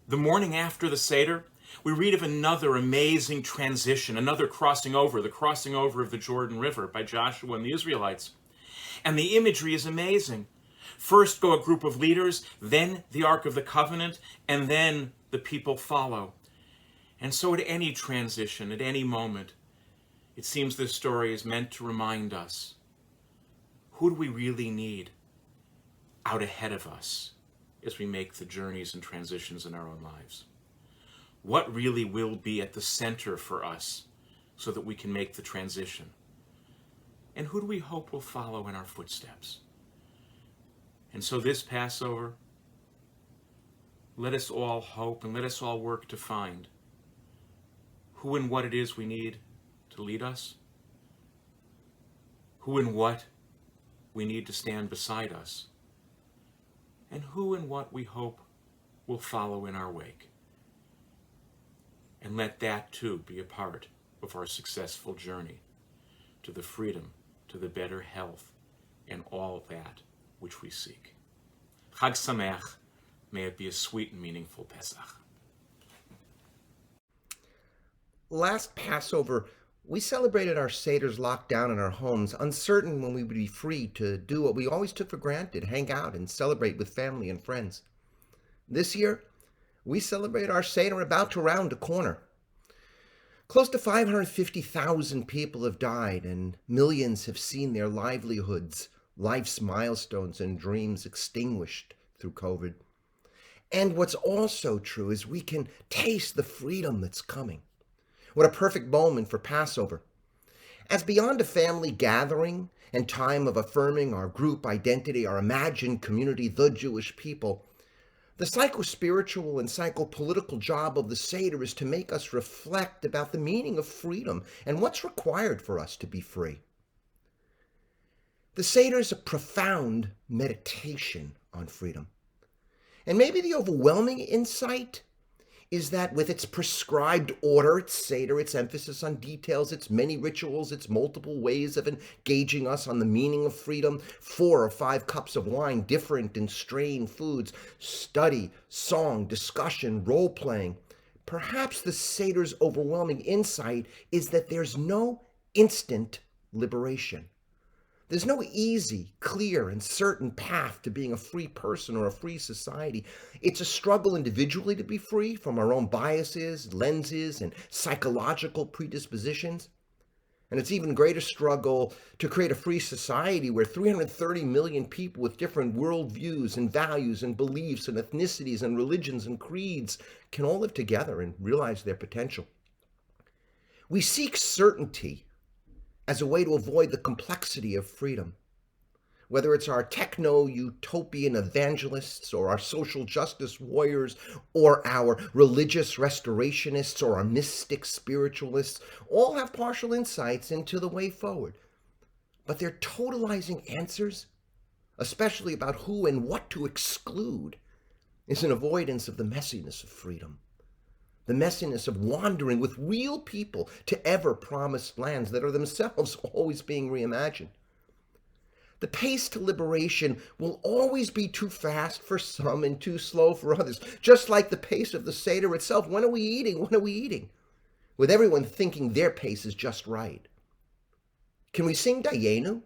The morning after the Seder, we read of another amazing transition, another crossing over, the crossing over of the Jordan River by Joshua and the Israelites. And the imagery is amazing. First go a group of leaders, then the Ark of the Covenant, and then the people follow. And so at any transition, at any moment, it seems this story is meant to remind us, who do we really need out ahead of us as we make the journeys and transitions in our own lives? What really will be at the center for us so that we can make the transition? And who do we hope will follow in our footsteps? And so this Passover, let us all hope and let us all work to find who and what it is we need to lead us, who and what we need to stand beside us, and who and what we hope will follow in our wake. And let that too be a part of our successful journey to the freedom, to the better health, and all that which we seek. Chag Sameach, may it be a sweet and meaningful Pesach. Last Passover, we celebrated our Seders locked down in our homes, uncertain when we would be free to do what we always took for granted, hang out and celebrate with family and friends. This year, we celebrate our Seder about to round a corner. Close to 550,000 people have died and millions have seen their livelihoods, life's milestones and dreams extinguished through COVID. And what's also true is we can taste the freedom that's coming. What a perfect moment for Passover. As beyond a family gathering and time of affirming our group identity, our imagined community, the Jewish people, the psycho-spiritual and psycho-political job of the Seder is to make us reflect about the meaning of freedom and what's required for us to be free. The Seder is a profound meditation on freedom. And maybe the overwhelming insight is that with its prescribed order, its Seder, its emphasis on details, its many rituals, its multiple ways of engaging us on the meaning of freedom, 4 or 5 cups of wine, different and strange foods, study, song, discussion, role-playing, perhaps the Seder's overwhelming insight is that there's no instant liberation. There's no easy, clear, and certain path to being a free person or a free society. It's a struggle individually to be free from our own biases, lenses, and psychological predispositions. And it's even greater struggle to create a free society where 330 million people with different worldviews and values and beliefs and ethnicities and religions and creeds can all live together and realize their potential. We seek certainty as a way to avoid the complexity of freedom. Whether it's our techno-utopian evangelists or our social justice warriors or our religious restorationists or our mystic spiritualists, all have partial insights into the way forward. But their totalizing answers, especially about who and what to exclude, is an avoidance of the messiness of freedom. The messiness of wandering with real people to ever-promised lands that are themselves always being reimagined. The pace to liberation will always be too fast for some and too slow for others, just like the pace of the Seder itself. When are we eating? When are we eating? With everyone thinking their pace is just right. Can we sing Dayenu,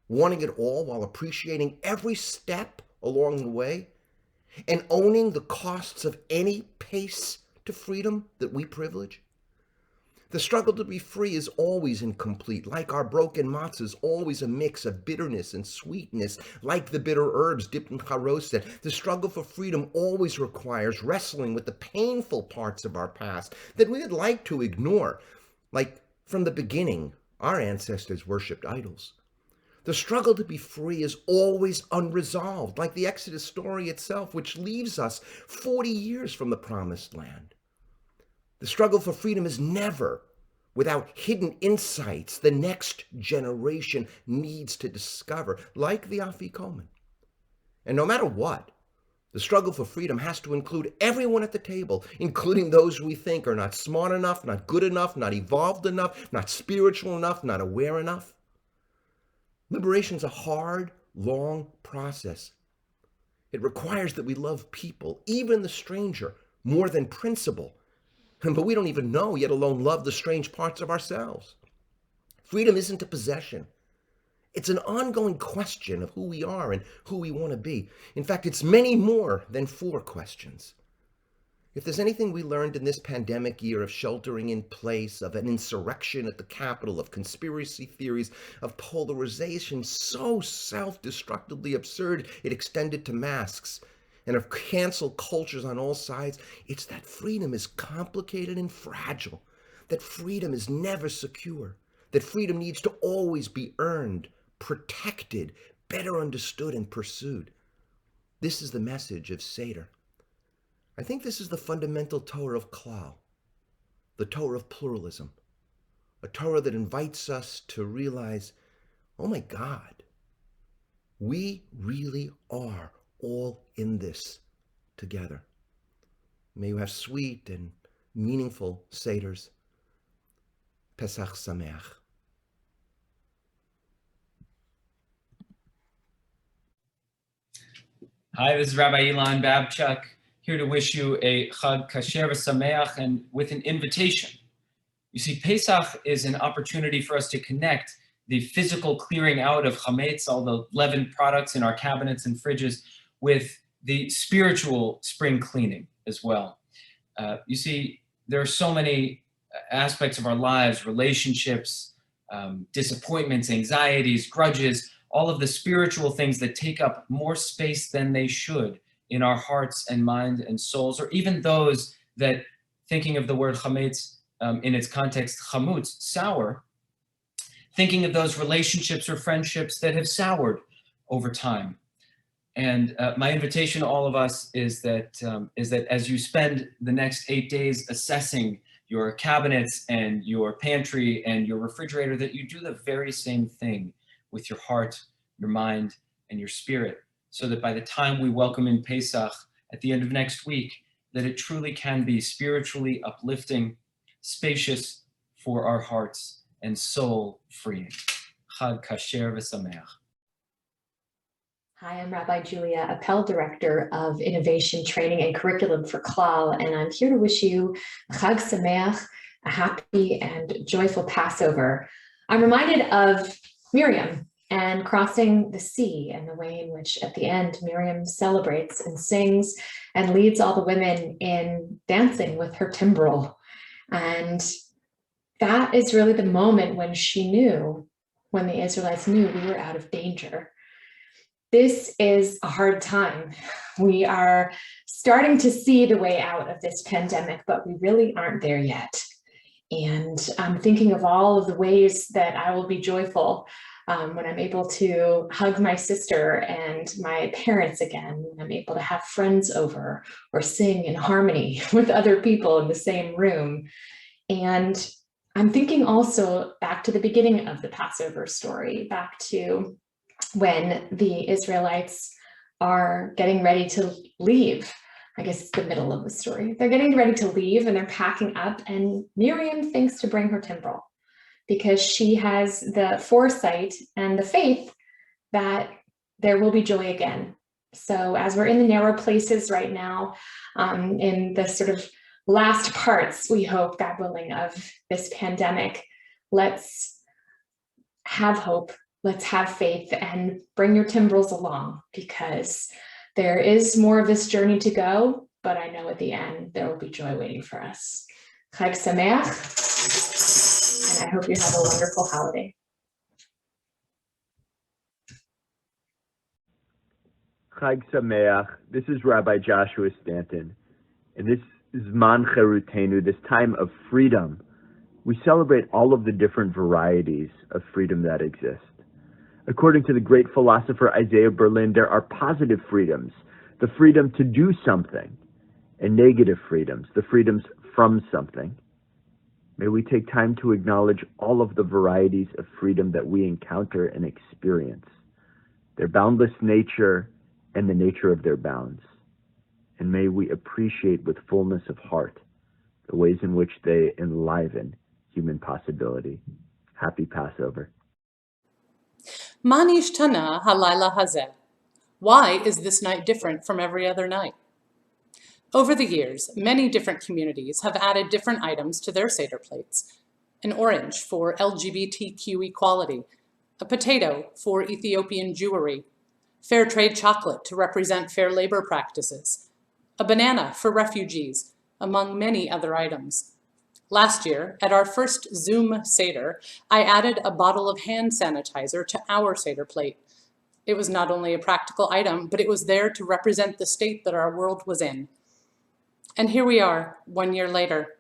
wanting it all while appreciating every step along the way and owning the costs of any pace to freedom that we privilege? The struggle to be free is always incomplete, like our broken matzah is always a mix of bitterness and sweetness, like the bitter herbs dipped in charoset. The struggle for freedom always requires wrestling with the painful parts of our past that we would like to ignore, like from the beginning, our ancestors worshipped idols. The struggle to be free is always unresolved, like the Exodus story itself, which leaves us 40 years from the promised land. The struggle for freedom is never without hidden insights the next generation needs to discover, like the Afikomen. And no matter what, the struggle for freedom has to include everyone at the table, including those we think are not smart enough, not good enough, not evolved enough, not spiritual enough, not aware enough. Liberation's a hard, long process. It requires that we love people, even the stranger, more than principle. But we don't even know, yet alone love the strange parts of ourselves. Freedom isn't a possession. It's an ongoing question of who we are and who we want to be. In fact, it's many more than 4 questions. If there's anything we learned in this pandemic year of sheltering in place, of an insurrection at the Capitol, of conspiracy theories, of polarization so self-destructively absurd it extended to masks, and of cancel cultures on all sides, it's that freedom is complicated and fragile, that freedom is never secure, that freedom needs to always be earned, protected, better understood, and pursued. This is the message of Seder. I think this is the fundamental Torah of Clal, the Torah of pluralism, a Torah that invites us to realize, oh my God, we really are all in this together. May you have sweet and meaningful Seders. Pesach Sameach. Hi, this is Rabbi Elon Babchuk, here to wish you a Chag Kasher V'Sameach and with an invitation. You see, Pesach is an opportunity for us to connect the physical clearing out of chametz, all the leavened products in our cabinets and fridges, with the spiritual spring cleaning as well. You see, there are so many aspects of our lives, relationships, disappointments, anxieties, grudges, all of the spiritual things that take up more space than they should in our hearts and minds and souls, or even those that, thinking of the word chametz in its context, chamutz, sour, thinking of those relationships or friendships that have soured over time. And my invitation to all of us is that as you spend the next 8 days assessing your cabinets and your pantry and your refrigerator, that you do the very same thing with your heart, your mind, and your spirit, so that by the time we welcome in Pesach at the end of next week, that it truly can be spiritually uplifting, spacious for our hearts, and soul freeing. Chag Kasher V'Sameach. Hi, I'm Rabbi Julia Appel, Director of Innovation, Training, and Curriculum for Clal, and I'm here to wish you Chag Sameach, a happy and joyful Passover. I'm reminded of Miriam and crossing the sea, and the way in which at the end Miriam celebrates and sings and leads all the women in dancing with her timbrel. And that is really the moment when she knew, when the Israelites knew we were out of danger. This is a hard time. We are starting to see the way out of this pandemic, but we really aren't there yet. And I'm thinking of all of the ways that I will be joyful when I'm able to hug my sister and my parents again, when I'm able to have friends over or sing in harmony with other people in the same room. And I'm thinking also back to the beginning of the Passover story, back to when the Israelites are getting ready to leave. I guess it's the middle of the story. They're getting ready to leave and they're packing up, and Miriam thinks to bring her timbrel because she has the foresight and the faith that there will be joy again. So as we're in the narrow places right now, in the sort of last parts, we hope, God willing, of this pandemic, let's have hope. Let's have faith and bring your timbrels along, because there is more of this journey to go, but I know at the end there will be joy waiting for us. Chag Sameach, and I hope you have a wonderful holiday. Chag Sameach. This is Rabbi Joshua Stanton, and this is Zman Cherutenu, this time of freedom. We celebrate all of the different varieties of freedom that exist. According to the great philosopher Isaiah Berlin, there are positive freedoms, the freedom to do something, and negative freedoms, the freedoms from something. May we take time to acknowledge all of the varieties of freedom that we encounter and experience, their boundless nature and the nature of their bounds. And may we appreciate with fullness of heart the ways in which they enliven human possibility. Happy Passover. Ma nishtana halayla hazeh. Why is this night different from every other night? Over the years, many different communities have added different items to their Seder plates. An orange for LGBTQ equality, a potato for Ethiopian Jewry, fair trade chocolate to represent fair labor practices, a banana for refugees, among many other items. Last year, at our first Zoom Seder, I added a bottle of hand sanitizer to our Seder plate. It was not only a practical item, but it was there to represent the state that our world was in. And here we are, 1 year later.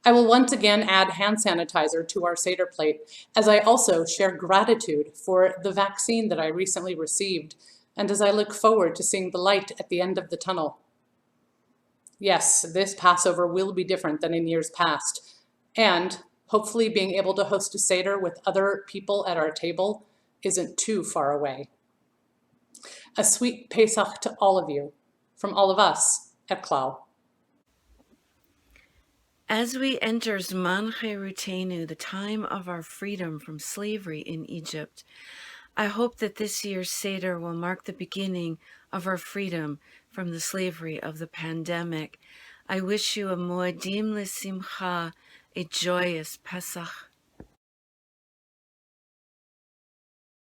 I will once again add hand sanitizer to our Seder plate, as I also share gratitude for the vaccine that I recently received, and as I look forward to seeing the light at the end of the tunnel. Yes, this Passover will be different than in years past, and hopefully being able to host a Seder with other people at our table isn't too far away. A sweet Pesach to all of you, from all of us at Clal. As we enter Zman Cherutenu, the time of our freedom from slavery in Egypt, I hope that this year's Seder will mark the beginning of our freedom from the slavery of the pandemic. I wish you a Moedim L'Simcha, a joyous Pesach.